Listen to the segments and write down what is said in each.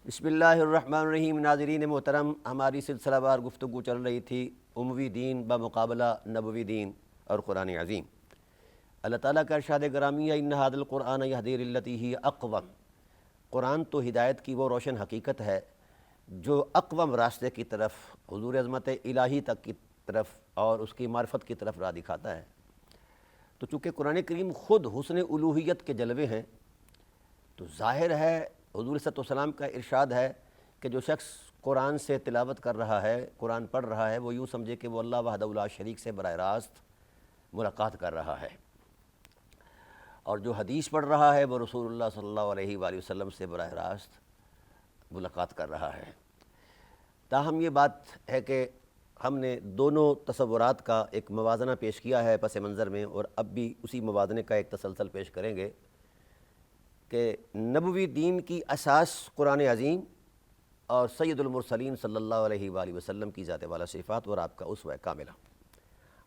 بسم اللہ الرحمن الرحیم۔ ناظرین محترم، ہماری سلسلہ وار گفتگو چل رہی تھی اموی دین بمقابلہ نبوی دین اور قرآن عظیم۔ اللہ تعالیٰ کا ارشاد گرامی ہے، ان ھذا القرآن یہدی للتی ہی اقوم۔ قرآن تو ہدایت کی وہ روشن حقیقت ہے جو اقوم راستے کی طرف، حضور عظمت الہی تک کی طرف اور اس کی معرفت کی طرف راہ دکھاتا ہے۔ تو چونکہ قرآن کریم خود حسن الوہیت کے جلوے ہیں، تو ظاہر ہے حضور صلی اللہ علیہ وسلم کا ارشاد ہے کہ جو شخص قرآن سے تلاوت کر رہا ہے، قرآن پڑھ رہا ہے، وہ یوں سمجھے کہ وہ اللہ وحدہ لا شریک سے براہ راست ملاقات کر رہا ہے، اور جو حدیث پڑھ رہا ہے وہ رسول اللہ صلی اللہ علیہ وآلہ وسلم سے براہ راست ملاقات کر رہا ہے۔ تاہم یہ بات ہے کہ ہم نے دونوں تصورات کا ایک موازنہ پیش کیا ہے پس منظر میں، اور اب بھی اسی موازنے کا ایک تسلسل پیش کریں گے کہ نبوی دین کی اساس قرآن عظیم اور سید المرسلین صلی اللہ علیہ وآلہ وسلم کی ذات والا صفات اور آپ کا اسوہ کاملہ،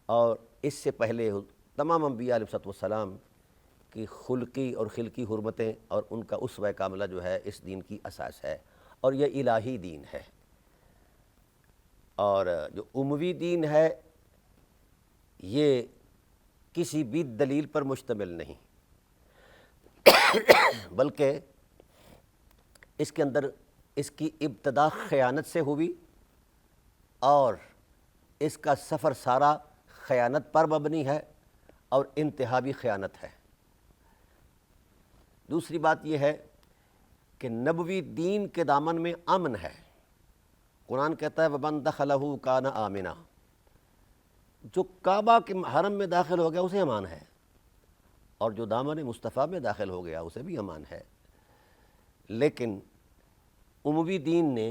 اور اس سے پہلے تمام انبیاء علیہ السلام کی خلقی اور خلقی حرمتیں اور ان کا اسوہ کاملہ جو ہے اس دین کی اساس ہے، اور یہ الہی دین ہے۔ اور جو اموی دین ہے یہ کسی بھی دلیل پر مشتمل نہیں، بلکہ اس کے اندر اس کی ابتدا خیانت سے ہوئی اور اس کا سفر سارا خیانت پر مبنی ہے اور انتہا بھی خیانت ہے۔ دوسری بات یہ ہے کہ نبوی دین کے دامن میں امن ہے۔ قرآن کہتا ہے وَمَن دَخَلَهُ كَانَ آمِنًا، جو کعبہ کے حرم میں داخل ہو گیا اسے امان ہے، اور جو دامن مصطفیٰ میں داخل ہو گیا اسے بھی امان ہے۔ لیکن اموی دین نے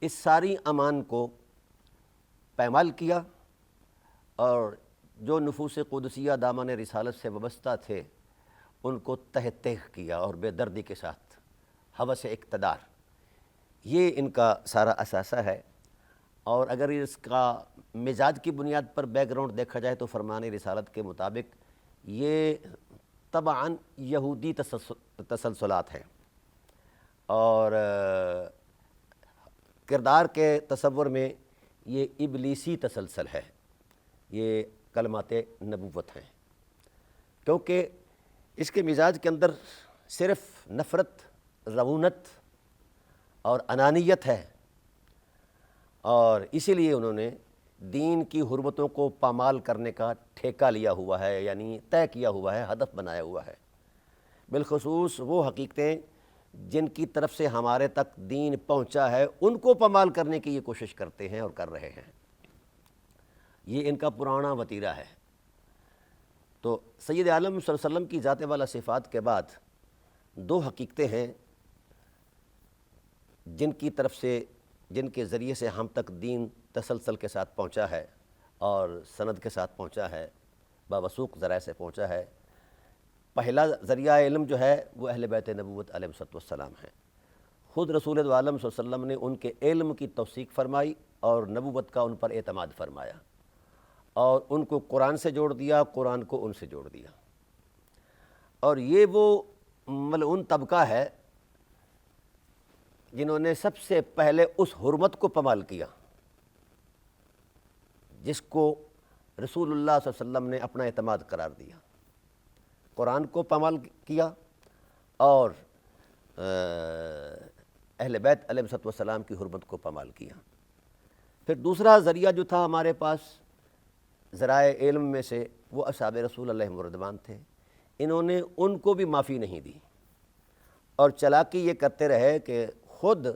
اس ساری امان کو پامال کیا، اور جو نفوس قدسیہ دامن رسالت سے وابستہ تھے ان کو تہ تیغ کیا، اور بے دردی کے ساتھ ہوس اقتدار، یہ ان کا سارا اثاثہ ہے۔ اور اگر اس کا مزاج کی بنیاد پر بیک گراؤنڈ دیکھا جائے تو فرمان رسالت کے مطابق یہ طبعاً یہودی تسلسلات ہیں، اور کردار کے تصور میں یہ ابلیسی تسلسل ہے، یہ کلمات نبوت ہیں، کیونکہ اس کے مزاج کے اندر صرف نفرت، رعونت اور انانیت ہے، اور اسی لیے انہوں نے دین کی حرمتوں کو پامال کرنے کا ٹھیکہ لیا ہوا ہے، یعنی طے کیا ہوا ہے، ہدف بنایا ہوا ہے۔ بالخصوص وہ حقیقتیں جن کی طرف سے ہمارے تک دین پہنچا ہے ان کو پامال کرنے کی یہ کوشش کرتے ہیں اور کر رہے ہیں، یہ ان کا پرانا وتیرہ ہے۔ تو سید عالم صلی اللہ علیہ وسلم کی ذات والا صفات کے بعد دو حقیقتیں ہیں جن کی طرف سے، جن کے ذریعے سے ہم تک دین تسلسل کے ساتھ پہنچا ہے اور سند کے ساتھ پہنچا ہے، باوثوق ذرائع سے پہنچا ہے۔ پہلا ذریعہ علم جو ہے وہ اہل بیت نبوت علیہ السلام ہیں۔ خود رسول عالم صلی اللہ علیہ وسلم نے ان کے علم کی توثیق فرمائی اور نبوت کا ان پر اعتماد فرمایا، اور ان کو قرآن سے جوڑ دیا، قرآن کو ان سے جوڑ دیا۔ اور یہ وہ ملعون طبقہ ہے جنہوں نے سب سے پہلے اس حرمت کو پامال کیا جس کو رسول اللہ صلی اللہ علیہ وسلم نے اپنا اعتماد قرار دیا۔ قرآن کو پامال کیا اور اہل بیت علیہ السلام کی حرمت کو پامال کیا۔ پھر دوسرا ذریعہ جو تھا ہمارے پاس ذرائع علم میں سے، وہ اصحاب رسول اللہ مردوان تھے۔ انہوں نے ان کو بھی معافی نہیں دی، اور چلاکی یہ کرتے رہے کہ خود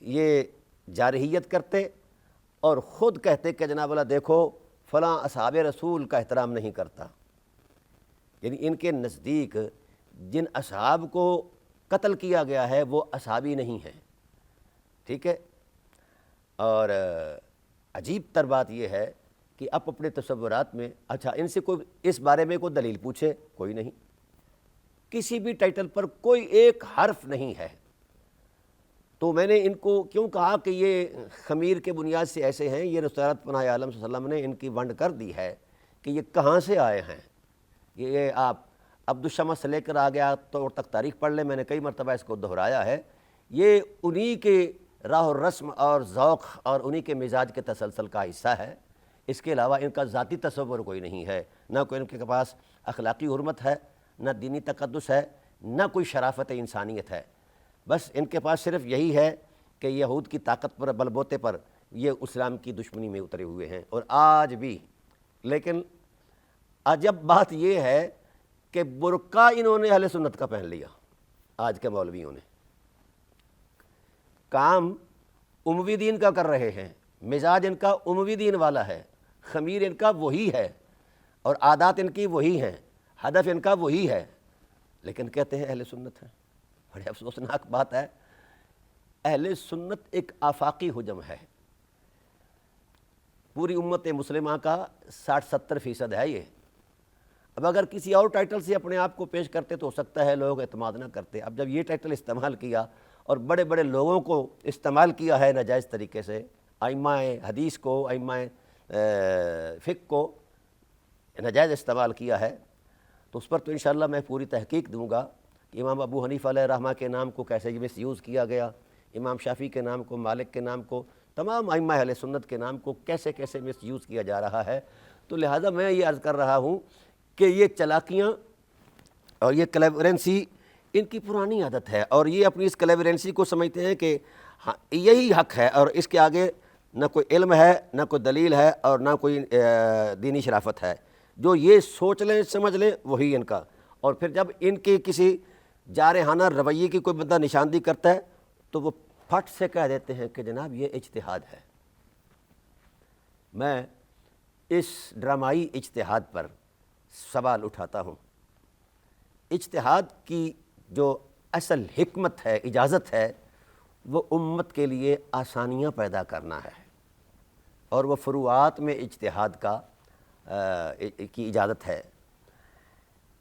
یہ جارحیت کرتے اور خود کہتے کہ جناب اللہ دیکھو فلاں اصحاب رسول کا احترام نہیں کرتا، یعنی ان کے نزدیک جن اصحاب کو قتل کیا گیا ہے وہ اصحابی نہیں ہیں، ٹھیک ہے۔ اور عجیب تر بات یہ ہے کہ اب اپنے تصورات میں، اچھا ان سے کوئی اس بارے میں کوئی دلیل پوچھے، کوئی نہیں، کسی بھی ٹائٹل پر کوئی ایک حرف نہیں ہے۔ تو میں نے ان کو کیوں کہا کہ یہ خمیر کے بنیاد سے ایسے ہیں، یہ رسالت پناہ عالم صلی اللہ علیہ وسلم نے ان کی ونڈ کر دی ہے کہ یہ کہاں سے آئے ہیں۔ یہ آپ عبدالشمس سے لے کر آ گیا تو تک تاریخ پڑھ لیں، میں نے کئی مرتبہ اس کو دہرایا ہے یہ انہی کے راہ و رسم اور ذوق اور انہی کے مزاج کے تسلسل کا حصہ ہے، اس کے علاوہ ان کا ذاتی تصور کوئی نہیں ہے، نہ کوئی ان کے پاس اخلاقی حرمت ہے، نہ دینی تقدس ہے، نہ کوئی شرافت انسانیت ہے۔ بس ان کے پاس صرف یہی ہے کہ یہود کی طاقت پر بل بوتے پر یہ اسلام کی دشمنی میں اترے ہوئے ہیں، اور آج بھی۔ لیکن عجب بات یہ ہے کہ برقع انہوں نے اہل سنت کا پہن لیا، آج کے مولویوں نے۔ کام اموی دین کا کر رہے ہیں، مزاج ان کا اموی دین والا ہے، خمیر ان کا وہی ہے، اور عادات ان کی وہی ہیں، ہدف ان کا وہی ہے، لیکن کہتے ہیں اہل سنت ہیں۔ بڑے افسوسناک بات ہے، اہل سنت ایک آفاقی حجم ہے، پوری امت مسلمہ کا 60-70% ہے یہ۔ اب اگر کسی اور ٹائٹل سے اپنے آپ کو پیش کرتے تو ہو سکتا ہے لوگ اعتماد نہ کرتے، اب جب یہ ٹائٹل استعمال کیا اور بڑے بڑے لوگوں کو استعمال کیا ہے ناجائز طریقے سے، ائمہ حدیث کو، ائمہ فقہ کو ناجائز استعمال کیا ہے، تو اس پر تو انشاءاللہ میں پوری تحقیق دوں گا کہ امام ابو حنیفہ علیہ رحمہ کے نام کو کیسے مس یوز کیا گیا، امام شافعی کے نام کو، مالک کے نام کو، تمام ائمہ اہل سنت کے نام کو کیسے کیسے مس یوز کیا جا رہا ہے۔ تو لہٰذا میں یہ عرض کر رہا ہوں کہ یہ چلاکیاں اور یہ کلیورنسی ان کی پرانی عادت ہے، اور یہ اپنی اس کلیورنسی کو سمجھتے ہیں کہ یہی حق ہے، اور اس کے آگے نہ کوئی علم ہے، نہ کوئی دلیل ہے، اور نہ کوئی دینی شرافت ہے۔ جو یہ سوچ لیں سمجھ لیں وہی ان کا، اور پھر جب ان کے کسی جارحانہ رویے کی کوئی بندہ نشاندہی کرتا ہے تو وہ پھٹ سے کہہ دیتے ہیں کہ جناب یہ اجتہاد ہے۔ میں اس ڈرامائی اجتہاد پر سوال اٹھاتا ہوں۔ اجتہاد کی جو اصل حکمت ہے، اجازت ہے، وہ امت کے لیے آسانیاں پیدا کرنا ہے، اور وہ فروعات میں اجتہاد کی اجازت ہے۔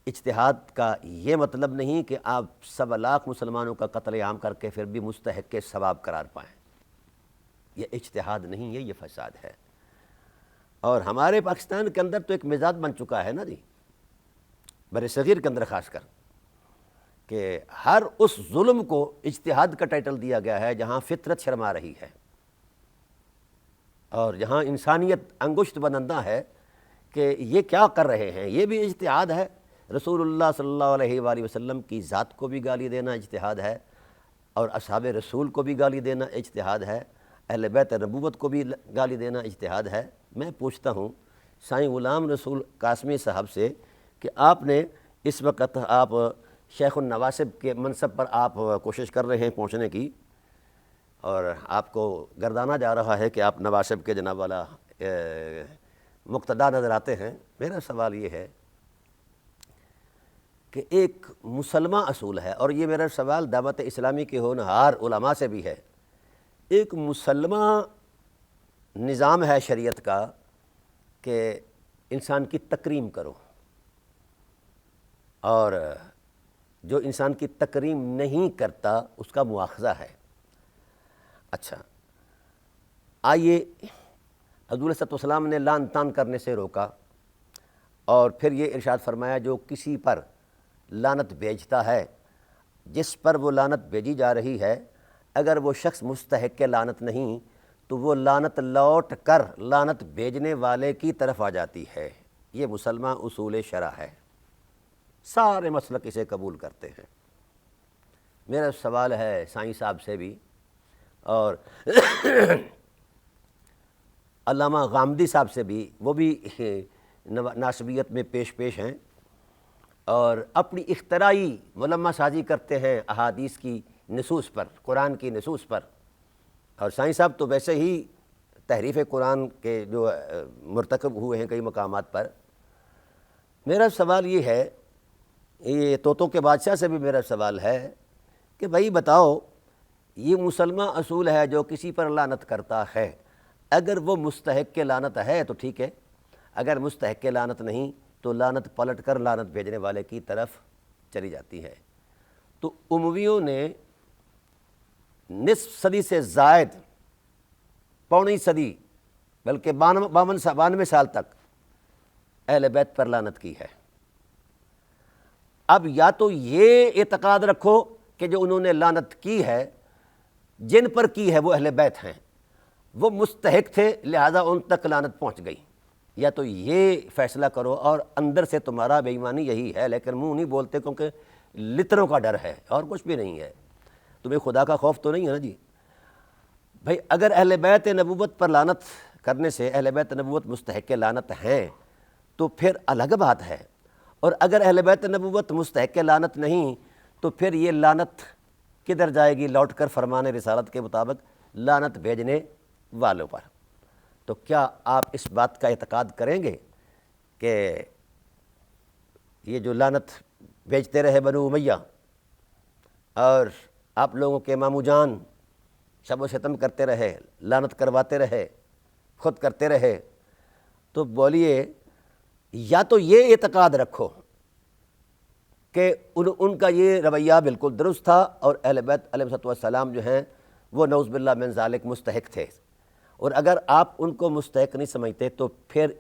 اجتہاد کا یہ مطلب نہیں کہ آپ 1.25 لاکھ مسلمانوں کا قتل عام کر کے پھر بھی مستحق کے ثواب قرار پائیں، یہ اجتہاد نہیں ہے، یہ فساد ہے۔ اور ہمارے پاکستان کے اندر تو ایک مزاج بن چکا ہے نا جی، بر صغیر کے اندر خاص کر، کہ ہر اس ظلم کو اجتہاد کا ٹائٹل دیا گیا ہے جہاں فطرت شرما رہی ہے، اور جہاں انسانیت انگشت بنندہ ہے کہ یہ کیا کر رہے ہیں، یہ بھی اجتہاد ہے۔ رسول اللہ صلی اللہ علیہ وآلہ وسلم کی ذات کو بھی گالی دینا اجتہاد ہے، اور اصحاب رسول کو بھی گالی دینا اجتہاد ہے، اہل بیت نبوت کو بھی گالی دینا اجتہاد ہے۔ میں پوچھتا ہوں سائیں غلام رسول قاسمی صاحب سے کہ آپ نے اس وقت آپ شیخ النواسب کے منصب پر آپ کوشش کر رہے ہیں پہنچنے کی، اور آپ کو گردانا جا رہا ہے کہ آپ نواسب کے جناب والا مقتدا نظر آتے ہیں۔ میرا سوال یہ ہے کہ ایک مسلمہ اصول ہے، اور یہ میرا سوال دعوت اسلامی کے ہونہار علماء سے بھی ہے، ایک مسلمہ نظام ہے شریعت کا کہ انسان کی تکریم کرو، اور جو انسان کی تکریم نہیں کرتا اس کا مواخذہ ہے۔ اچھا، آئیے، حضور صلی اللہ علیہ وسلم نے لعن طعن کرنے سے روکا، اور پھر یہ ارشاد فرمایا جو کسی پر لعنت بھیجتا ہے، جس پر وہ لعنت بھیجی جا رہی ہے، اگر وہ شخص مستحق لعنت نہیں تو وہ لعنت لوٹ کر لعنت بھیجنے والے کی طرف آ جاتی ہے۔ یہ مسلمہ اصول شرع ہے، سارے مسلک اسے قبول کرتے ہیں۔ میرا سوال ہے سائیں صاحب سے بھی، اور علامہ غامدی صاحب سے بھی، وہ بھی ناسبیت میں پیش ہیں، اور اپنی اختراعی ملمہ سازی کرتے ہیں احادیث کی نصوص پر، قرآن کی نصوص پر، اور سائیں صاحب تو ویسے ہی تحریف قرآن کے جو مرتکب ہوئے ہیں کئی مقامات پر۔ میرا سوال یہ ہے، یہ طوطوں کے بادشاہ سے بھی میرا سوال ہے کہ بھائی بتاؤ، یہ مسلمہ اصول ہے جو کسی پر لعنت کرتا ہے، اگر وہ مستحق لعنت ہے تو ٹھیک ہے، اگر مستحق لعنت نہیں تو لعنت پلٹ کر لعنت بھیجنے والے کی طرف چلی جاتی ہے۔ تو امویوں نے نصف صدی سے زائد، پوری صدی، بلکہ 92 سال تک اہل بیت پر لعنت کی ہے۔ اب یا تو یہ اعتقاد رکھو کہ جو انہوں نے لعنت کی ہے جن پر کی ہے وہ اہل بیت ہیں، وہ مستحق تھے، لہذا ان تک لعنت پہنچ گئی۔ یا تو یہ فیصلہ کرو اور اندر سے تمہارا بے ایمانی یہی ہے، لیکن منہ نہیں بولتے کیونکہ لتروں کا ڈر ہے اور کچھ بھی نہیں ہے، تمہیں خدا کا خوف تو نہیں ہے نا جی۔ بھئی اگر اہل بیت نبوت پر لعنت کرنے سے اہل بیت نبوت مستحق لعنت ہیں تو پھر الگ بات ہے، اور اگر اہل بیت نبوت مستحق لعنت نہیں تو پھر یہ لعنت کدھر جائے گی؟ لوٹ کر فرمان رسالت کے مطابق لعنت بھیجنے والوں پر۔ تو کیا آپ اس بات کا اعتقاد کریں گے کہ یہ جو لعنت بھیجتے رہے بنو امیہ اور آپ لوگوں کے ماموں جان شب و ستم کرتے رہے، لعنت کرواتے رہے، خود کرتے رہے، تو بولیے یا تو یہ اعتقاد رکھو کہ ان کا یہ رویہ بالکل درست تھا اور اہل بیت علیہ السلام جو ہیں وہ نعوذ باللہ من ذالک مستحق تھے، اور اگر آپ ان کو مستحق نہیں سمجھتے تو پھر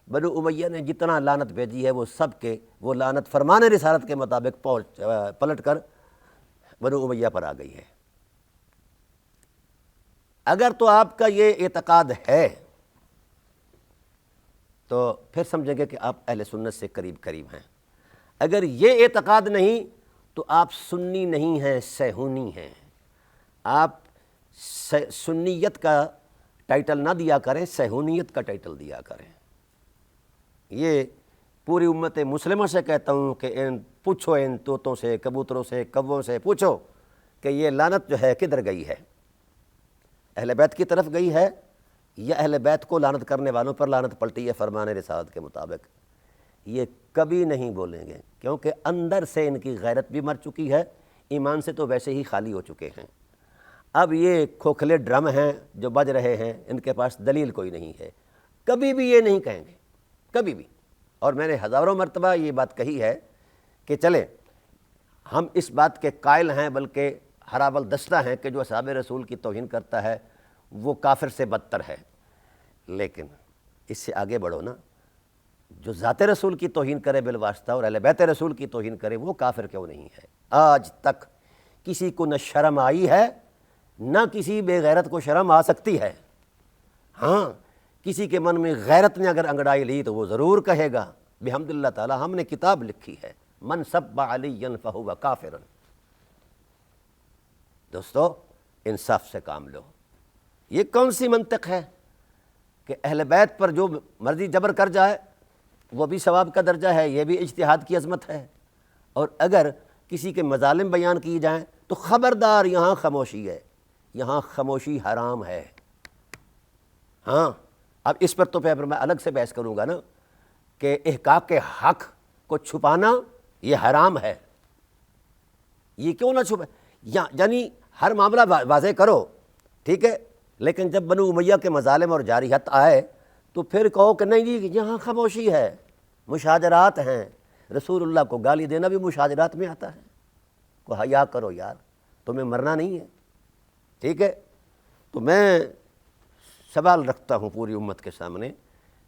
بنو امیہ نے جتنا لعنت بھیجی ہے وہ سب کے وہ لعنت فرمان رسالت کے مطابق پلٹ کر بنو امیہ پر آ گئی ہے۔ اگر تو آپ کا یہ اعتقاد ہے تو پھر سمجھیں گے کہ آپ اہل سنت سے قریب قریب ہیں، اگر یہ اعتقاد نہیں تو آپ سنی نہیں ہیں، صہیونی ہیں۔ آپ سنیت کا ٹائٹل نہ دیا کریں، صہیونیت کا ٹائٹل دیا کریں۔ یہ پوری امت مسلمہ سے کہتا ہوں کہ پوچھو ان طوطوں سے، کبوتروں سے، کووں سے پوچھو کہ یہ لعنت جو ہے کدھر گئی ہے، اہل بیت کی طرف گئی ہے یا اہل بیت کو لعنت کرنے والوں پر لعنت پلٹی ہے فرمان رسالت کے مطابق؟ یہ کبھی نہیں بولیں گے، کیونکہ اندر سے ان کی غیرت بھی مر چکی ہے، ایمان سے تو ویسے ہی خالی ہو چکے ہیں۔ اب یہ کھوکھلے ڈرم ہیں جو بج رہے ہیں، ان کے پاس دلیل کوئی نہیں ہے، کبھی بھی یہ نہیں کہیں گے، کبھی بھی۔ اور میں نے ہزاروں مرتبہ یہ بات کہی ہے کہ چلیں ہم اس بات کے قائل ہیں، بلکہ ہراول دستہ ہیں کہ جو اصحاب رسول کی توہین کرتا ہے وہ کافر سے بدتر ہے، لیکن اس سے آگے بڑھو نا، جو ذات رسول کی توہین کرے بالواسطہ اور اہل بیت رسول کی توہین کرے وہ کافر کیوں نہیں ہے؟ آج تک کسی کو نہ شرم آئی ہے نہ کسی بے غیرت کو شرم آ سکتی ہے۔ ہاں کسی کے من میں غیرت نے اگر انگڑائی لی تو وہ ضرور کہے گا بحمد اللہ تعالی ہم نے کتاب لکھی ہے، من سب علی فہو کافر۔ دوستو انصاف سے کام لو، یہ کون سی منطق ہے کہ اہل بیت پر جو مرضی جبر کر جائے وہ بھی ثواب کا درجہ ہے، یہ بھی اجتہاد کی عظمت ہے، اور اگر کسی کے مظالم بیان کی جائیں تو خبردار یہاں خاموشی ہے، یہاں خاموشی حرام ہے۔ ہاں اب اس پر تو پھر میں الگ سے بحث کروں گا نا کہ احقاق کے حق کو چھپانا یہ حرام ہے، یہ کیوں نہ چھپے، یعنی ہر معاملہ واضح کرو، ٹھیک ہے، لیکن جب بنو امیہ کے مظالم اور جارحیت آئے تو پھر کہو کہ نہیں جی یہاں خاموشی ہے، مشاجرات ہیں، رسول اللہ کو گالی دینا بھی مشاجرات میں آتا ہے، کو حیا کرو یار، تمہیں مرنا نہیں ہے، ٹھیک ہے۔ تو میں سوال رکھتا ہوں پوری امت کے سامنے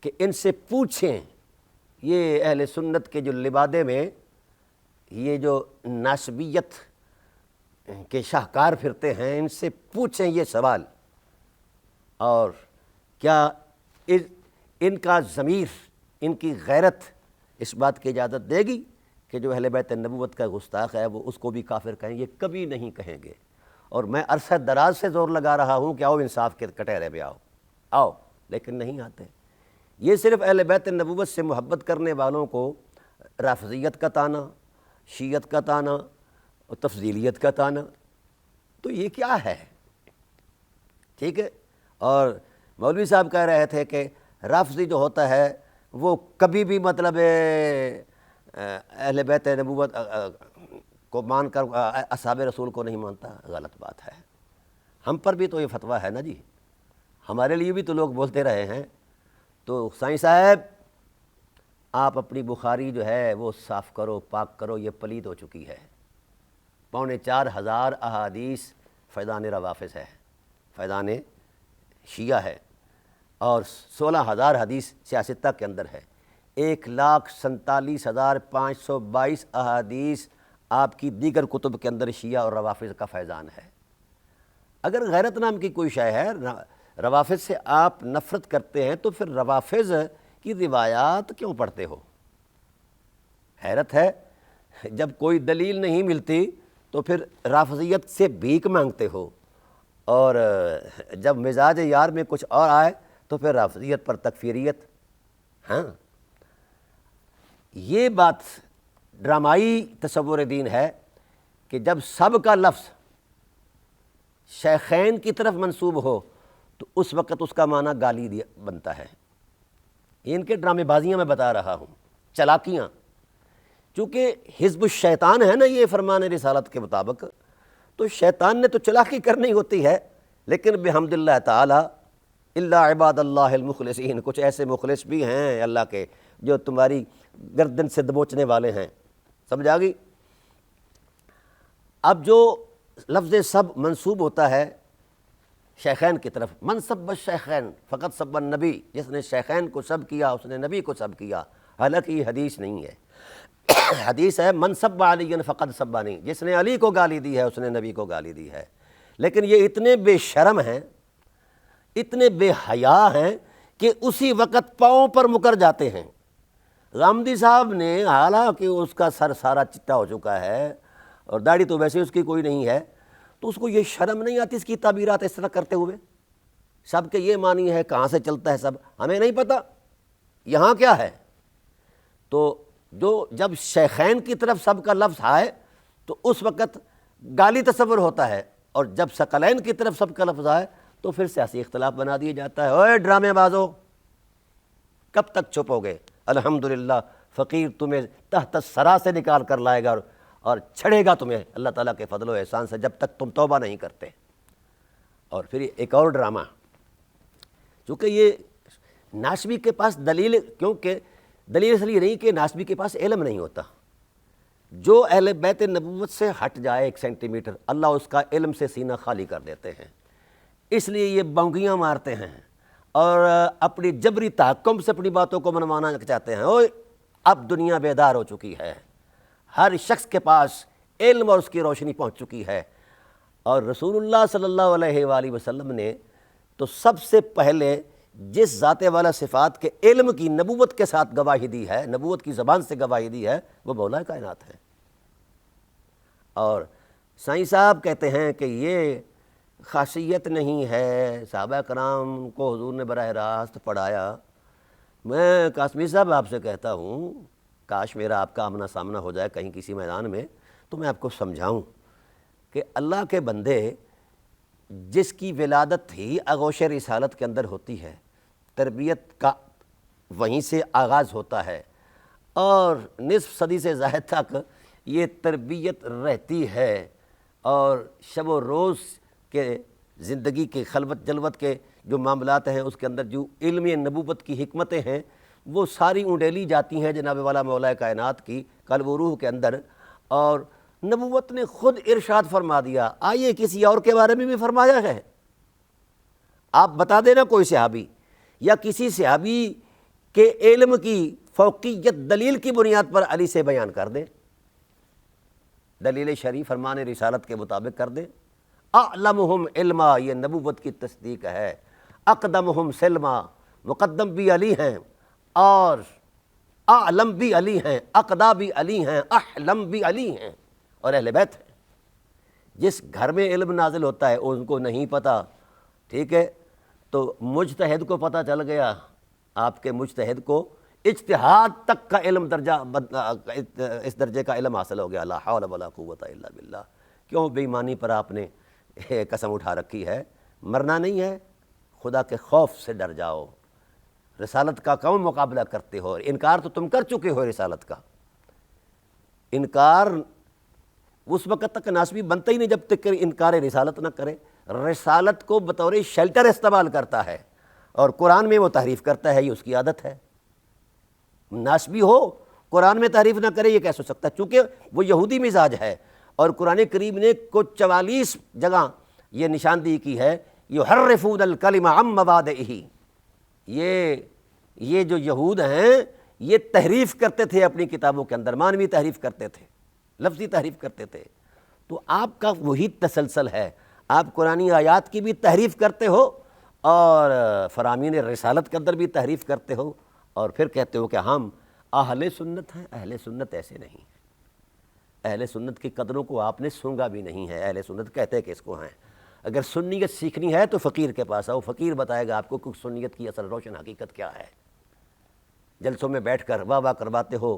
کہ ان سے پوچھیں، یہ اہل سنت کے جو لبادے میں یہ جو ناسبیت کے شاہکار پھرتے ہیں، ان سے پوچھیں یہ سوال، اور کیا ان کا ضمیر، ان کی غیرت اس بات کی اجازت دے گی کہ جو اہل بیت نبوت کا گستاخ ہے وہ اس کو بھی کافر کہیں؟ یہ کبھی نہیں کہیں گے، اور میں عرصہ دراز سے زور لگا رہا ہوں کہ آؤ انصاف کے کٹہرے پہ آؤ، لیکن نہیں آتے۔ یہ صرف اہل بیت نبوت سے محبت کرنے والوں کو رافضیت کا طعنہ، شیعت کا طعنہ اور تفضیلیت کا طعنہ، تو یہ کیا ہے؟ ٹھیک ہے۔ اور مولوی صاحب کہہ رہے تھے کہ رافضی جو ہوتا ہے وہ کبھی بھی مطلب اہل بیت نبوت کو مان کر اصحاب رسول کو نہیں مانتا، غلط بات ہے۔ ہم پر بھی تو یہ فتویٰ ہے نا جی، ہمارے لیے بھی تو لوگ بولتے رہے ہیں۔ تو سائیں صاحب آپ اپنی بخاری جو ہے وہ صاف کرو، پاک کرو، یہ پلید ہو چکی ہے۔ 4,500 احادیث فیضان روافظ ہے، فیضان شیعہ ہے، اور 16,000 حدیث سیاستہ کے اندر ہے۔ 1,47,522 احادیث آپ کی دیگر کتب کے اندر شیعہ اور روافظ کا فیضان ہے۔ اگر غیرت نام کی کوئی شے ہے، روافظ سے آپ نفرت کرتے ہیں، تو پھر روافظ کی روایات کیوں پڑھتے ہو؟ حیرت ہے، جب کوئی دلیل نہیں ملتی تو پھر رافضیت سے بھیک مانگتے ہو، اور جب مزاج یار میں کچھ اور آئے تو پھر رافضیت پر تکفیریت۔ ہاں، یہ بات ڈرامائی تصور دین ہے کہ جب سب کا لفظ شیخین کی طرف منسوب ہو تو اس وقت اس کا معنی گالی بنتا ہے۔ ان کے ڈرامے بازیاں میں بتا رہا ہوں، چلاکیاں، چونکہ حزب الشیطان ہے نا یہ فرمان رسالت کے مطابق، تو شیطان نے تو چلاکی کرنی ہوتی ہے، لیکن بحمد اللہ تعالی الا عباد اللہ المخلصین، کچھ ایسے مخلص بھی ہیں اللہ کے جو تمہاری گردن سے دبوچنے والے ہیں۔ سمجھ آ گئی؟ اب جو لفظ سب منسوب ہوتا ہے شیخین کی طرف، من سب الشیخین فقط سب النبی، جس نے شیخین کو سب کیا اس نے نبی کو سب کیا، حالانکہ یہ حدیث نہیں ہے۔ حدیث ہے من سب علی فقط سبانی، جس نے علی کو گالی دی ہے اس نے نبی کو گالی دی ہے۔ لیکن یہ اتنے بے شرم ہیں، اتنے بے حیا ہیں کہ اسی وقت پاؤں پر مکر جاتے ہیں۔ غامدی صاحب نے، حالانکہ اس کا سر سارا چٹا ہو چکا ہے اور داڑھی تو ویسے اس کی کوئی نہیں ہے، تو اس کو یہ شرم نہیں آتی اس کی تعبیرات اس طرح کرتے ہوئے؟ سب کے یہ معنی ہے، کہاں سے چلتا ہے سب ہمیں نہیں پتہ، یہاں کیا ہے؟ تو جب شیخین کی طرف سب کا لفظ آئے تو اس وقت گالی تصور ہوتا ہے، اور جب ثقلین کی طرف سب کا لفظ آئے تو پھر سیاسی اختلاف بنا دیا جاتا ہے۔ اوے ڈرامے بازو، کب تک چھپو گے؟ الحمدللہ فقیر تمہیں تحت الثری سے نکال کر لائے گا اور چھڑے گا تمہیں اللہ تعالیٰ کے فضل و احسان سے، جب تک تم توبہ نہیں کرتے۔ اور پھر ایک اور ڈرامہ، چونکہ یہ ناشبی کے پاس دلیل، کیونکہ دلیل اس لیے نہیں کہ ناشبی کے پاس علم نہیں ہوتا، جو اہل بیت نبوت سے ہٹ جائے 1 سینٹی میٹر اللہ اس کا علم سے سینہ خالی کر دیتے ہیں، اس لیے یہ بونگیاں مارتے ہیں اور اپنی جبری تحکم سے اپنی باتوں کو منوانا چاہتے ہیں۔ اوئے اب دنیا بیدار ہو چکی ہے، ہر شخص کے پاس علم اور اس کی روشنی پہنچ چکی ہے، اور رسول اللہ صلی اللہ علیہ وآلہ وسلم نے تو سب سے پہلے جس ذات والا صفات کے علم کی نبوت کے ساتھ گواہی دی ہے، نبوت کی زبان سے گواہی دی ہے، وہ مولا کائنات ہے۔ اور سائیں صاحب کہتے ہیں کہ یہ خاصیت نہیں ہے، صحابہ کرام کو حضور نے براہ راست پڑھایا۔ میں قاسمی صاحب آپ سے کہتا ہوں، کاش میرا آپ کا آمنا سامنا ہو جائے کہیں کسی میدان میں، تو میں آپ کو سمجھاؤں کہ اللہ کے بندے جس کی ولادت ہی آغوش رسالت کے اندر ہوتی ہے، تربیت کا وہیں سے آغاز ہوتا ہے، اور نصف صدی سے زائد تک یہ تربیت رہتی ہے، اور شب و روز کے زندگی کے خلوت جلوت کے جو معاملات ہیں اس کے اندر جو علم نبوت کی حکمتیں ہیں وہ ساری اونڈیلی جاتی ہیں جناب والا مولا کائنات کی قلب و روح کے اندر، اور نبوت نے خود ارشاد فرما دیا۔ آئیے کسی اور کے بارے میں بھی فرمایا ہے، آپ بتا دینا کوئی صحابی یا کسی صحابی کے علم کی فوقیت دلیل کی بنیاد پر علی سے بیان کر دیں، دلیل شریف فرمان رسالت کے مطابق کر دیں۔ اعلمہم علما، یہ نبوت کی تصدیق ہے، اقدمہم سلما، مقدم بھی علی ہیں اور اعلم بھی علی ہیں، اقدا بھی علی ہیں، احلم بھی علی ہیں، اور اہل بیت ہیں۔ جس گھر میں علم نازل ہوتا ہے ان کو نہیں پتہ، ٹھیک ہے، تو مجتہد کو پتہ چل گیا، آپ کے مجتہد کو اجتہاد تک کا علم اس درجے کا علم حاصل ہو گیا۔ لا حول ولا قوت الا باللہ۔ کیوں بے ایمانی پر آپ نے قسم اٹھا رکھی ہے؟ مرنا نہیں ہے، خدا کے خوف سے ڈر جاؤ۔ رسالت کا کون مقابلہ کرتے ہو؟ انکار تو تم کر چکے ہو رسالت کا۔ انکار اس وقت تک ناسبی بنتا ہی نہیں جب تک کہ انکار رسالت نہ کرے۔ رسالت کو بطور شیلٹر استعمال کرتا ہے اور قرآن میں وہ تحریف کرتا ہے، یہ اس کی عادت ہے۔ ناسبی ہو قرآن میں تحریف نہ کرے، یہ کیسے ہو سکتا ہے؟ چونکہ وہ یہودی مزاج ہے، اور قرآن کریم نے کچھ 44 جگہ یہ نشاندہی کی ہے، یحرفون الکلم عن مواضعہ۔ یہ جو یہود ہیں یہ تحریف کرتے تھے اپنی کتابوں کے اندر، معنوی تحریف کرتے تھے، لفظی تحریف کرتے تھے۔ تو آپ کا وہی تسلسل ہے، آپ قرآنی آیات کی بھی تحریف کرتے ہو اور فرامین رسالت کے اندر بھی تحریف کرتے ہو، اور پھر کہتے ہو کہ ہم اہل سنت ہیں۔ اہل سنت ایسے نہیں ہیں، اہل سنت کی قدروں کو آپ نے سونگا بھی نہیں ہے۔ اہل سنت کہتے کس کو ہیں؟ اگر سنیت سیکھنی ہے تو فقیر کے پاس آؤ، فقیر بتائے گا آپ کو کہ سنیت کی اصل روشن حقیقت کیا ہے۔ جلسوں میں بیٹھ کر واہ واہ کرواتے ہو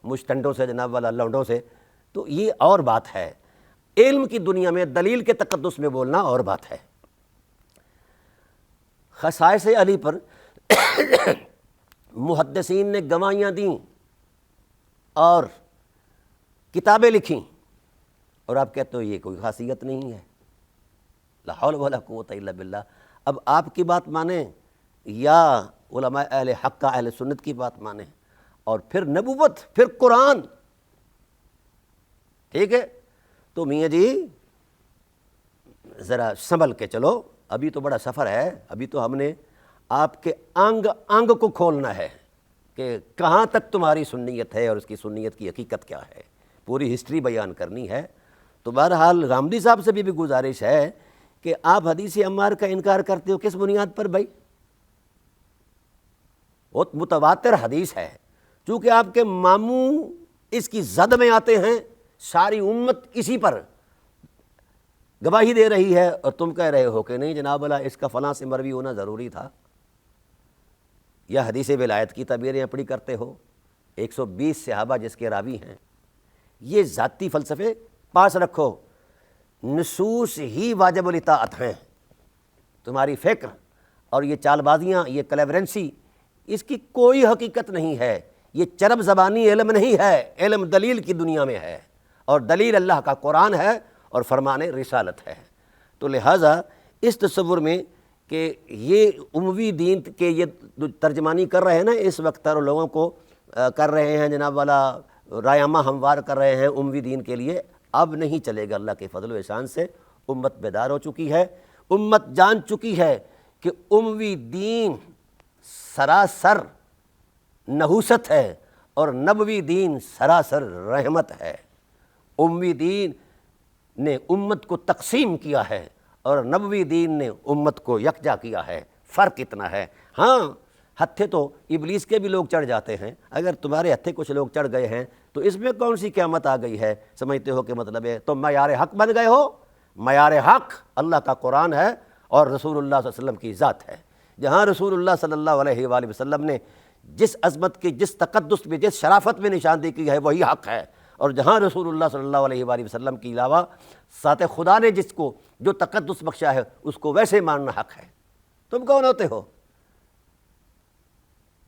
مشتنڈوں سے، جناب والا لونڈوں سے، تو یہ اور بات ہے۔ علم کی دنیا میں دلیل کے تقدس میں بولنا اور بات ہے۔ خصائص علی پر محدثین نے گواہیاں دیں اور کتابیں لکھیں، اور آپ کہتے ہو یہ کوئی خاصیت نہیں ہے، لا حول ولا قوت الا باللہ۔ اب آپ کی بات مانیں یا علماء اہل حق کا، اہل سنت کی بات مانیں، اور پھر نبوت، پھر قرآن، ٹھیک ہے؟ تو میاں جی ذرا سنبھل کے چلو، ابھی تو بڑا سفر ہے، ابھی تو ہم نے آپ کے انگ انگ کو کھولنا ہے کہ کہاں تک تمہاری سنیت ہے اور اس کی سنیت کی حقیقت کیا ہے، پوری ہسٹری بیان کرنی ہے۔ تو بہرحال غامدی صاحب سے بھی گزارش ہے کہ آپ حدیث عمار کا انکار کرتے ہو کس بنیاد پر بھائی؟ بہت متواتر حدیث ہے، چونکہ آپ کے ماموں اس کی زد میں آتے ہیں، ساری امت اسی پر گواہی دے رہی ہے، اور تم کہہ رہے ہو کہ نہیں جناب اللہ اس کا فلاں سے مروی ہونا ضروری تھا، یا حدیث ولایت کی تعبیریں اپنی کرتے ہو۔ 120 صحابہ جس کے راوی ہیں، یہ ذاتی فلسفے پاس رکھو، نصوص ہی واجب الاطاعت ہیں۔ تمہاری فکر اور یہ چال بازیاں، یہ کلیورنسی، اس کی کوئی حقیقت نہیں ہے، یہ چرب زبانی علم نہیں ہے، علم دلیل کی دنیا میں ہے، اور دلیل اللہ کا قرآن ہے اور فرمان رسالت ہے۔ تو لہٰذا اس تصور میں کہ یہ اموی دین کے یہ ترجمانی کر رہے ہیں نا اس وقت، اور لوگوں کو کر رہے ہیں جناب والا رایامہ ہموار کر رہے ہیں اموی دین کے لیے، اب نہیں چلے گا۔ اللہ کے فضل و احسان سے امت بیدار ہو چکی ہے، امت جان چکی ہے کہ اموی دین سراسر نحوست ہے اور نبوی دین سراسر رحمت ہے۔ اموی دین نے امت کو تقسیم کیا ہے اور نبوی دین نے امت کو یکجا کیا ہے، فرق اتنا ہے۔ ہاں ہتھے تو ابلیس کے بھی لوگ چڑھ جاتے ہیں، اگر تمہارے ہتھے کچھ لوگ چڑھ گئے ہیں تو اس میں کون سی قیامت آ گئی ہے؟ سمجھتے ہو کہ مطلب ہے تم معیار حق بن گئے ہو؟ معیار حق اللہ کا قرآن ہے اور رسول اللہ صلی اللہ علیہ وسلم کی ذات ہے۔ جہاں رسول اللہ صلی اللہ علیہ وآلہ وسلم نے جس عظمت کی، جس تقدس میں، جس شرافت میں نشاندہی کی ہے وہی حق ہے، اور جہاں رسول اللہ صلی اللہ علیہ وآلہ وسلم کے علاوہ ذات خدا نے جس کو جو تقدس بخشا ہے اس کو ویسے ماننا حق ہے۔ تم کون ہوتے ہو؟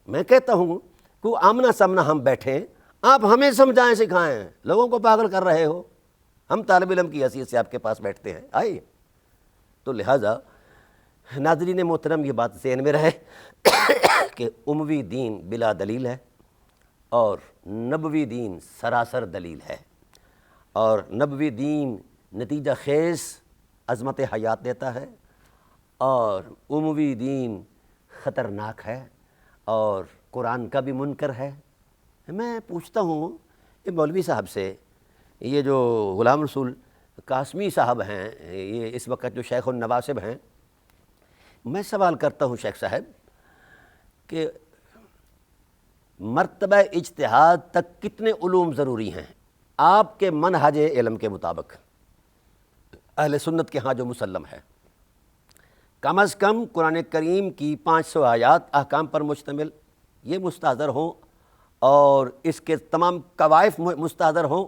میں کہتا ہوں کہ آمنا سامنا ہم بیٹھیں، آپ ہمیں سمجھائیں سکھائیں، لوگوں کو پاگل کر رہے ہو، ہم طالب علم کی حیثیت سے آپ کے پاس بیٹھتے ہیں، آئیے۔ تو لہٰذا ناظرین محترم یہ بات ذہن میں رہے کہ اموی دین بلا دلیل ہے اور نبوی دین سراسر دلیل ہے، اور نبوی دین نتیجہ خیز عظمت حیات دیتا ہے، اور اموی دین خطرناک ہے اور قرآن کا بھی منکر ہے۔ میں پوچھتا ہوں یہ مولوی صاحب سے، یہ جو غلام رسول قاسمی صاحب ہیں، یہ اس وقت جو شیخ النواسب ہیں، میں سوال کرتا ہوں شیخ صاحب کہ مرتبہ اجتہاد تک کتنے علوم ضروری ہیں آپ کے منہج علم کے مطابق، اہل سنت کے ہاں جو مسلم ہے؟ کم از کم قرآن کریم کی 500 آیات احکام پر مشتمل، یہ مستحضر ہوں، اور اس کے تمام قوائف مستحضر ہوں،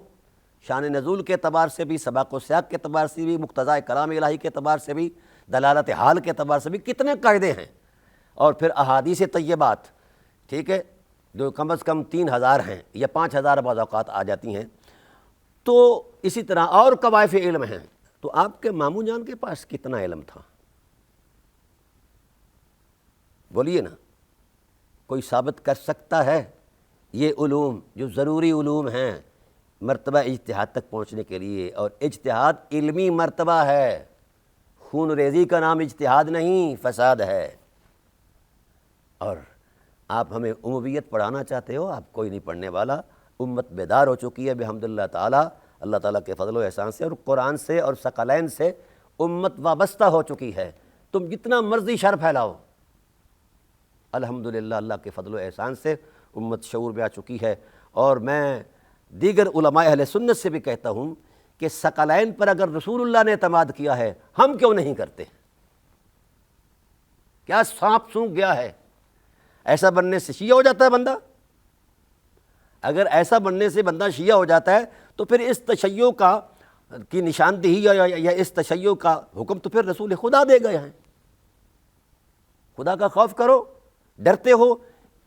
شان نزول کے اعتبار سے بھی، سباق و سیاق کے اعتبار سے بھی، مقتضائے کلام الہی کے اعتبار سے بھی، دلالت حال کے اعتبار سے بھی، کتنے قاعدے ہیں، اور پھر احادیث طیبات، ٹھیک ہے، جو کم از کم 3000 ہیں یا 5000 بعض اوقات آ جاتی ہیں، تو اسی طرح اور قوائف علم ہیں۔ تو آپ کے ماموں جان کے پاس کتنا علم تھا؟ بولیے نا، کوئی ثابت کر سکتا ہے؟ یہ علوم جو ضروری علوم ہیں مرتبہ اجتہاد تک پہنچنے کے لیے، اور اجتہاد علمی مرتبہ ہے، خون ریزی کا نام اجتہاد نہیں، فساد ہے۔ اور آپ ہمیں امویت پڑھانا چاہتے ہو، آپ کوئی نہیں پڑھنے والا، امت بیدار ہو چکی ہے بحمد اللہ تعالیٰ، اللہ تعالیٰ کے فضل و احسان سے اور قرآن سے اور ثقلین سے امت وابستہ ہو چکی ہے، تم جتنا مرضی شر پھیلاؤ، الحمدللہ اللہ کے فضل و احسان سے امت شعور میں آ چکی ہے۔ اور میں دیگر علماء اہل سنت سے بھی کہتا ہوں کہ ثقلین پر اگر رسول اللہ نے اعتماد کیا ہے، ہم کیوں نہیں کرتے؟ کیا سانپ سونکھ گیا ہے؟ ایسا بننے سے شیعہ ہو جاتا ہے بندہ؟ اگر ایسا بننے سے بندہ شیعہ ہو جاتا ہے تو پھر اس تشیع کی نشاندہی یا اس تشیع کا حکم تو پھر رسول خدا دے گئے ہیں۔ خدا کا خوف کرو، ڈرتے ہو،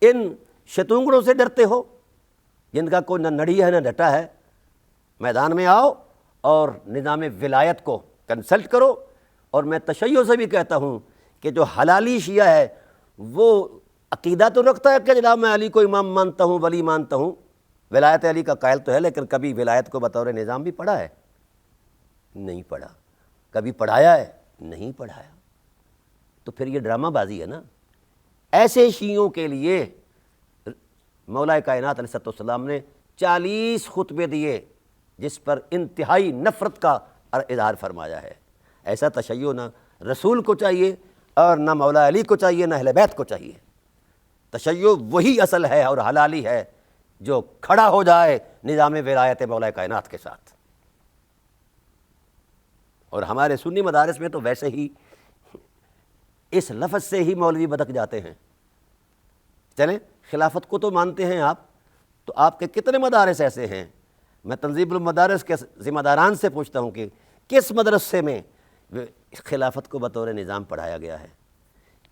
ان شتونگڑوں سے ڈرتے ہو جن کا کوئی نہ نڑی ہے نہ ڈٹا ہے، میدان میں آؤ اور نظام ولایت کو کنسلٹ کرو۔ اور میں تشیع سے بھی کہتا ہوں کہ جو حلالی شیعہ ہے وہ عقیدہ تو رکھتا ہے کہ جناب میں علی کو امام مانتا ہوں، ولی مانتا ہوں، ولایت علی کا قائل تو ہے، لیکن کبھی ولایت کو بطور نظام بھی پڑھا ہے؟ نہیں پڑھا۔ کبھی پڑھایا ہے؟ نہیں پڑھایا۔ تو پھر یہ ڈرامہ بازی ہے نا۔ ایسے شیعوں کے لیے مولا کائنات علیہ السلام نے 40 خطبے دیے جس پر انتہائی نفرت کا اظہار فرمایا ہے۔ ایسا تشیع نہ رسول کو چاہیے اور نہ مولا علی کو چاہیے، نہ اہل بیت کو چاہیے۔ تشیع وہی اصل ہے اور حلالی ہے جو کھڑا ہو جائے نظام ولایت مولا کائنات کے ساتھ۔ اور ہمارے سنی مدارس میں تو ویسے ہی اس لفظ سے ہی مولوی بدک جاتے ہیں۔ چلیں، خلافت کو تو مانتے ہیں آپ، تو آپ کے کتنے مدارس ایسے ہیں؟ میں تنظیم المدارس کے ذمہ داران سے پوچھتا ہوں کہ کس مدرسے میں خلافت کو بطور نظام پڑھایا گیا ہے؟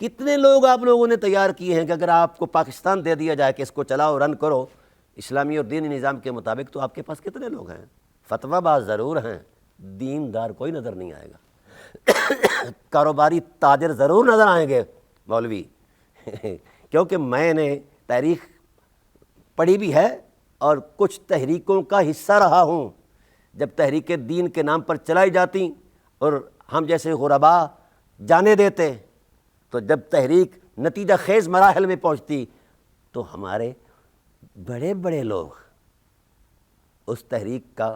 کتنے لوگ آپ لوگوں نے تیار کیے ہیں کہ اگر آپ کو پاکستان دے دیا جائے کہ اس کو چلاؤ، رن کرو اسلامی اور دینی نظام کے مطابق، تو آپ کے پاس کتنے لوگ ہیں؟ فتویٰ باز ضرور ہیں، دیندار کوئی نظر نہیں آئے گا۔ کاروباری تاجر ضرور نظر آئیں گے مولوی، کیونکہ میں نے تاریخ پڑھی بھی ہے اور کچھ تحریکوں کا حصہ رہا ہوں۔ جب تحریک دین کے نام پر چلائی جاتی اور ہم جیسے غربا جانے دیتے، تو جب تحریک نتیجہ خیز مراحل میں پہنچتی تو ہمارے بڑے بڑے لوگ اس تحریک کا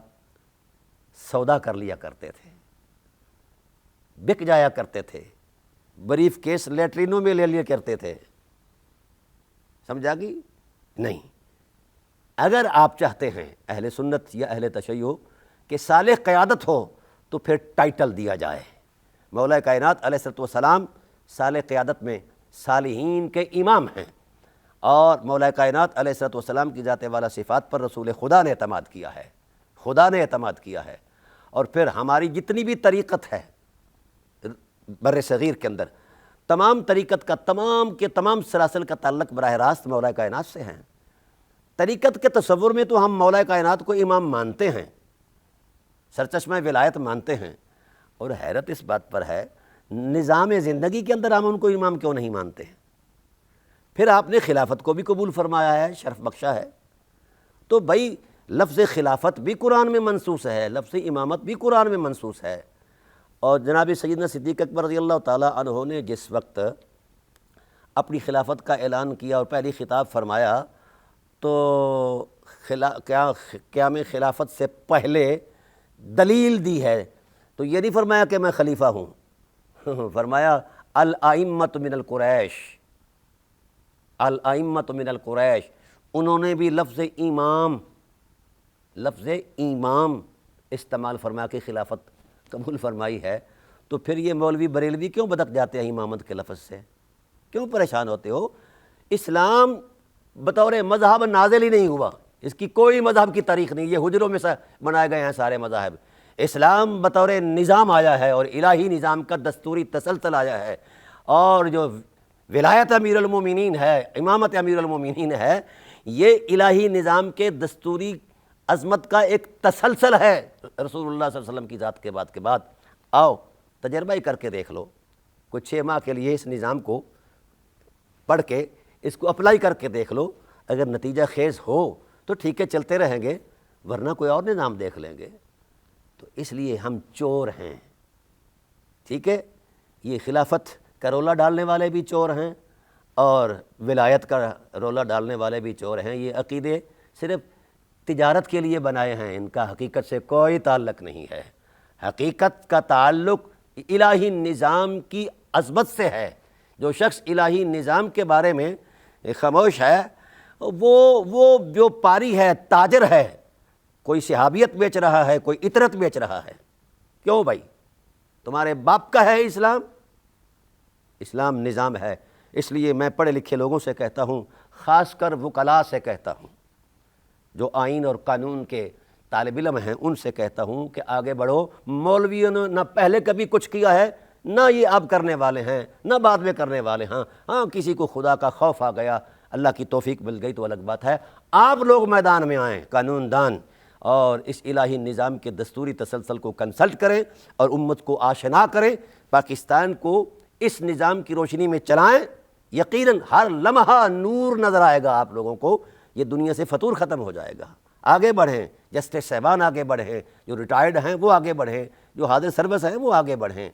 سودا کر لیا کرتے تھے، بک جایا کرتے تھے، بریف کیس لیٹرینوں میں لے لیا کرتے تھے۔ سمجھا گی؟ نہیں۔ اگر آپ چاہتے ہیں اہل سنت یا اہل تشیع کہ صالح قیادت ہو تو پھر ٹائٹل دیا جائے۔ مولا کائنات علیہ السلام صالح قیادت میں صالحین کے امام ہیں، اور مولا کائنات علیہ السلام کی ذات والا صفات پر رسول خدا نے اعتماد کیا ہے، خدا نے اعتماد کیا ہے۔ اور پھر ہماری جتنی بھی طریقت ہے بر صغیر کے اندر، تمام طریقت کا تمام کے تمام سلاسل کا تعلق براہ راست مولا کائنات سے ہیں۔ طریقت کے تصور میں تو ہم مولا کائنات کو امام مانتے ہیں، سرچشمہ ولایت مانتے ہیں، اور حیرت اس بات پر ہے نظام زندگی کے اندر ہم ان کو امام کیوں نہیں مانتے ہیں؟ پھر آپ نے خلافت کو بھی قبول فرمایا ہے، شرف بخشا ہے، تو بھائی لفظ خلافت بھی قرآن میں منصوص ہے، لفظ امامت بھی قرآن میں منصوص ہے۔ اور جناب سیدنا صدیق اکبر رضی اللہ تعالیٰ عنہ نے جس وقت اپنی خلافت کا اعلان کیا اور پہلی خطاب فرمایا، تو قیام خلافت سے پہلے دلیل دی ہے، تو یہ نہیں فرمایا کہ میں خلیفہ ہوں، فرمایا الائمۃ من القریش، الائمۃ من القریش۔ انہوں نے بھی لفظ امام استعمال فرما کے خلافت قبول فرمائی ہے۔ تو پھر یہ مولوی بریلوی کیوں بدک جاتے ہیں امامت کے لفظ سے؟ کیوں پریشان ہوتے ہو؟ اسلام بطور مذہب نازل ہی نہیں ہوا، اس کی کوئی مذہب کی تاریخ نہیں، یہ حجروں میں سے بنائے گئے ہیں سارے مذاہب۔ اسلام بطور نظام آیا ہے اور الہی نظام کا دستوری تسلسل آیا ہے، اور جو ولایت امیر المومنین ہے، امامت امیر المومنین ہے، یہ الہی نظام کے دستوری عظمت کا ایک تسلسل ہے رسول اللہ صلی اللہ علیہ وسلم کی ذات کے بعد آؤ تجربہ ہی کر کے دیکھ لو، کچھ 6 ماہ کے لیے اس نظام کو پڑھ کے اس کو اپلائی کر کے دیکھ لو، اگر نتیجہ خیز ہو تو ٹھیک ہے چلتے رہیں گے، ورنہ کوئی اور نظام دیکھ لیں گے۔ تو اس لیے ہم چور ہیں، ٹھیک ہے؟ یہ خلافت کا رولہ ڈالنے والے بھی چور ہیں اور ولایت کا رولہ ڈالنے والے بھی چور ہیں۔ یہ عقیدے صرف تجارت کے لیے بنائے ہیں، ان کا حقیقت سے کوئی تعلق نہیں ہے۔ حقیقت کا تعلق الہی نظام کی عظمت سے ہے۔ جو شخص الہی نظام کے بارے میں خاموش ہے وہ جو پاری ہے، تاجر ہے، کوئی صحابیت بیچ رہا ہے، کوئی اطرت بیچ رہا ہے۔ کیوں بھائی؟ تمہارے باپ کا ہے اسلام؟ اسلام نظام ہے۔ اس لیے میں پڑھے لکھے لوگوں سے کہتا ہوں، خاص کر وکلاء سے کہتا ہوں، جو آئین اور قانون کے طالب علم ہیں، ان سے کہتا ہوں کہ آگے بڑھو۔ مولویوں نے نہ پہلے کبھی کچھ کیا ہے، نہ یہ اب کرنے والے ہیں، نہ بعد میں کرنے والے ہیں۔ ہاں کسی کو خدا کا خوف آ گیا، اللہ کی توفیق مل گئی تو الگ بات ہے۔ آپ لوگ میدان میں آئیں، قانون دان، اور اس الہی نظام کے دستوری تسلسل کو کنسلٹ کریں اور امت کو آشنا کریں، پاکستان کو اس نظام کی روشنی میں چلائیں۔ یقیناً ہر لمحہ نور نظر آئے گا آپ لوگوں کو، یہ دنیا سے فطور ختم ہو جائے گا۔ آگے بڑھیں، جسٹس صاحبان آگے بڑھیں، جو ریٹائرڈ ہیں وہ آگے بڑھیں، جو حاضر سروس ہیں وہ آگے بڑھیں،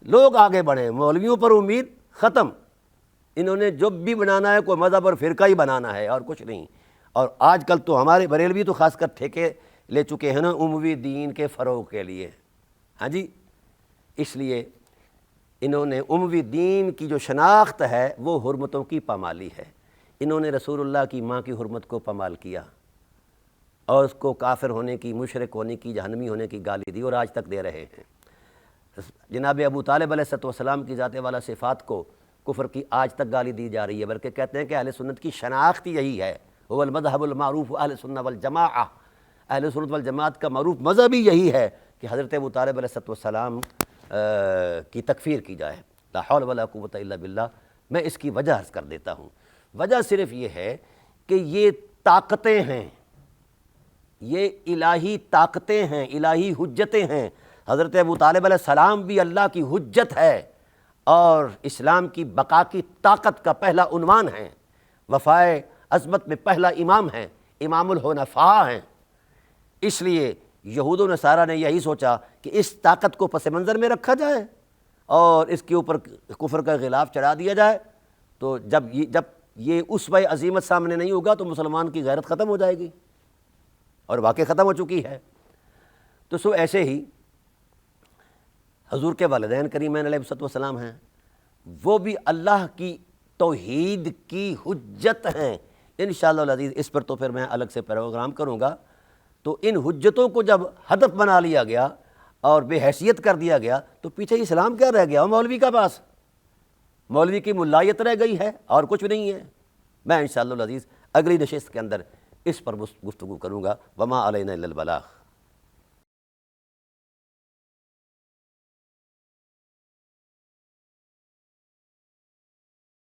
لوگ آگے بڑھیں۔ مولویوں پر امید ختم، انہوں نے جو بھی بنانا ہے کوئی مذہب اور فرقہ ہی بنانا ہے اور کچھ نہیں۔ اور آج کل تو ہمارے بریلوی تو خاص کر ٹھیکے لے چکے ہیں نا اموی دین کے فروغ کے لیے، ہاں جی۔ اس لیے انہوں نے اموی دین کی جو شناخت ہے وہ حرمتوں کی پامالی ہے۔ انہوں نے رسول اللہ کی ماں کی حرمت کو پامال کیا اور اس کو کافر ہونے کی، مشرک ہونے کی، جہنمی ہونے کی گالی دی، اور آج تک دے رہے ہیں۔ جناب ابو طالب علیہ السلام کی ذات والا صفات کو کفر کی آج تک گالی دی جا رہی ہے، بلکہ کہتے ہیں کہ اہل سنت کی شناخت یہی ہے، هو المذہب المعروف اہل سنت والجماعہ، اہل سنت والجماعت کا معروف مذہب ہی یہی ہے کہ حضرت ابو طالب علیہ السلام کی تکفیر کی جائے۔ لا حول ولا قوت الا باللہ۔ میں اس کی وجہ عرض کر دیتا ہوں۔ وجہ صرف یہ ہے کہ یہ طاقتیں ہیں، یہ الہی طاقتیں ہیں، الہی حجتیں ہیں۔ حضرت ابو طالب علیہ السلام بھی اللہ کی حجت ہے اور اسلام کی بقا کی طاقت کا پہلا عنوان ہے، وفائے عظمت میں پہلا امام ہیں، امام الحنفاء ہیں۔ اس لیے یہود و نصارہ نے یہی سوچا کہ اس طاقت کو پس منظر میں رکھا جائے اور اس کے اوپر کفر کا غلاف چڑھا دیا جائے، تو جب یہ اسوہ عظیمت سامنے نہیں ہوگا تو مسلمان کی غیرت ختم ہو جائے گی، اور واقع ختم ہو چکی ہے۔ تو سو ایسے ہی حضور کے والدین کریمین علیہ السلام ہیں، وہ بھی اللہ کی توحید کی حجت ہیں۔ انشاءاللہ العزیز اس پر تو پھر میں الگ سے پروگرام کروں گا۔ تو ان حجتوں کو جب ہدف بنا لیا گیا اور بے حیثیت کر دیا گیا تو پیچھے اسلام کیا رہ گیا؟ مولوی کا پاس مولوی کی ملایت رہ گئی ہے اور کچھ نہیں ہے۔ میں انشاءاللہ العزیز اگلی نشست کے اندر اس پر گفتگو کروں گا۔ وما علینا الا البلاغ۔